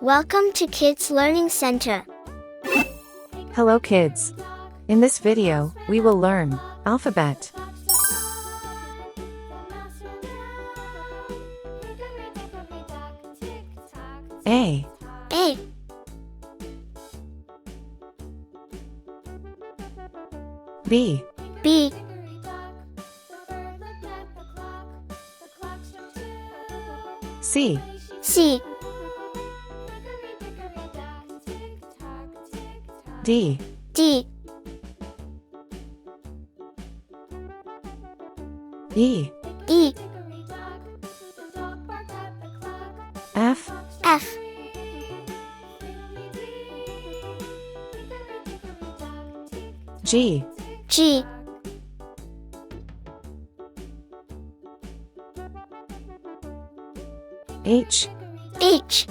Welcome to Kids Learning Center. Hello kids. In this video, we will learn alphabet. A. A. B. B. C. C. D. D. E. E. F. F. G. G. H. H.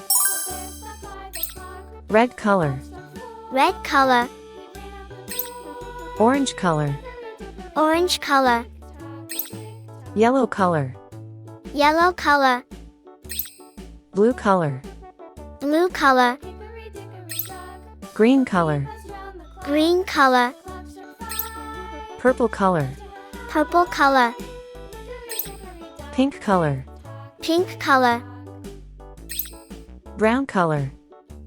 Red color. Red color. Orange color. Orange color. Yellow color. Yellow color. Blue color. Blue color. Green color. Green color. Purple color. Purple color. Pink color. Pink color. Brown color.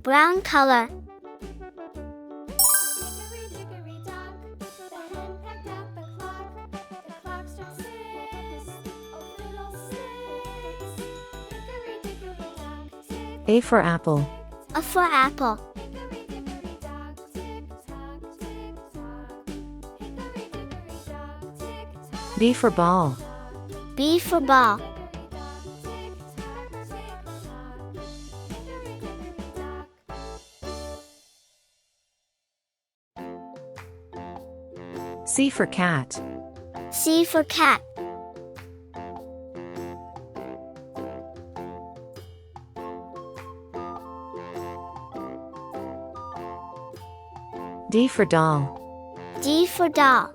Brown color. A for apple. A for apple. B for ball. B for ball. C for cat. C for cat. D for doll. D for doll.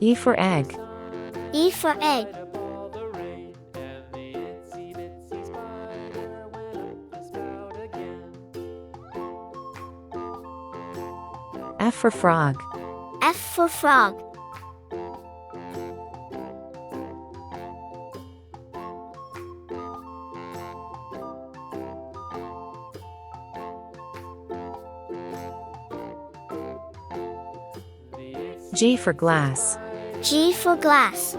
E for egg. E for egg. F for frog. F for frog. G for glass. G for glass.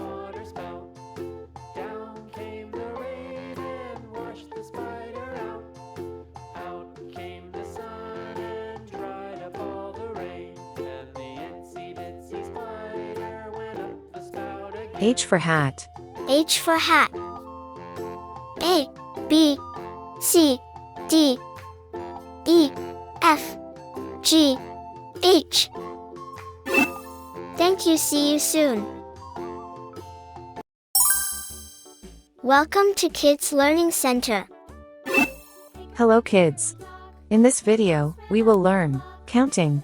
H for hat. H for hat. A, B, C, D, E, F, G, H. Thank you. See you soon. Welcome to Kids Learning Center. Hello kids. In this video, we will learn counting.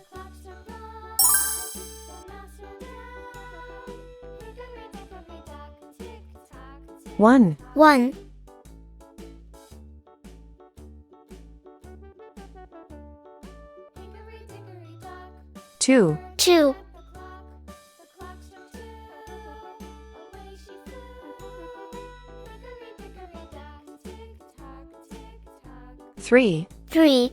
One. 1, 2. 2, 3. 3,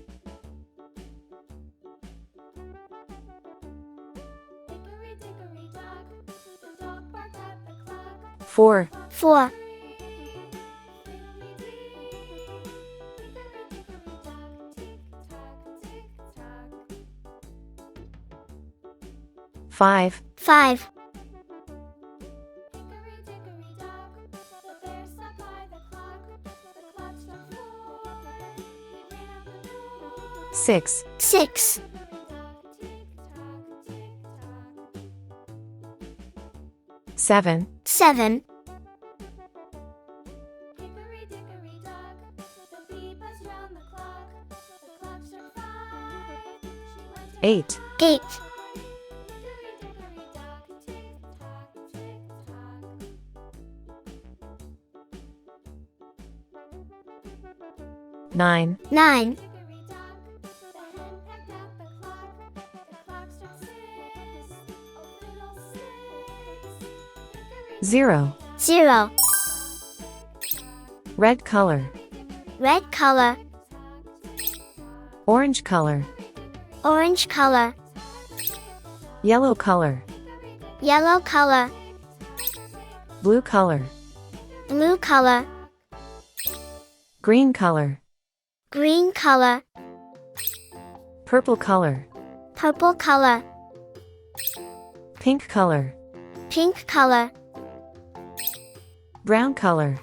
4. 4, 5. 5, 6. 6, 7. 7, 8, 8, 9, 9, 0, 0, red color, red color, orange color, orange color, yellow color, yellow color, blue color, blue color, green color, green color, purple color, purple color, pink color, pink color, brown color,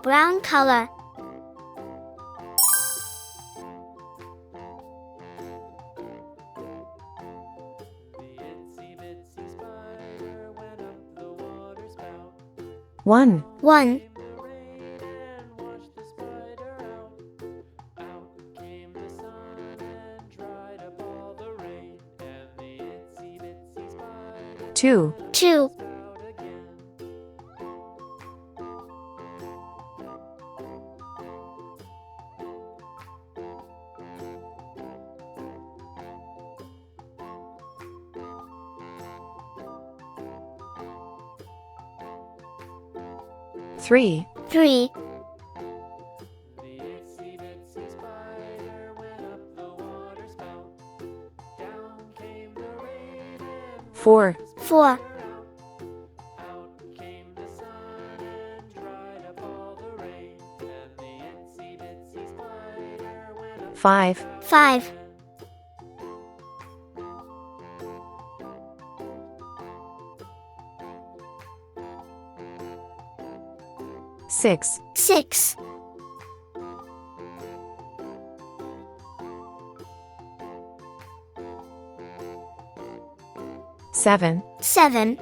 brown color, one, 1, 2, 2, 3, 3, 4, 4, 5, 5, 6, 6, 7, 7,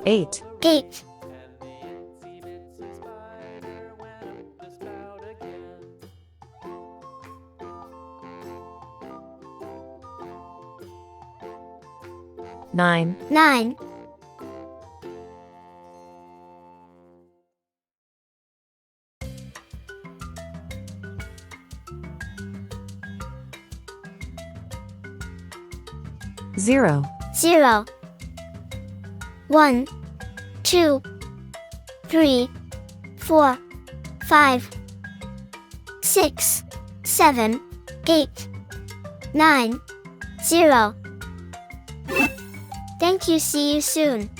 8, 8, 9, 9, 0, 0, 1, 2, 3, 4, 5, 6, 7, 8, 9, 0. Thank you. See you soon.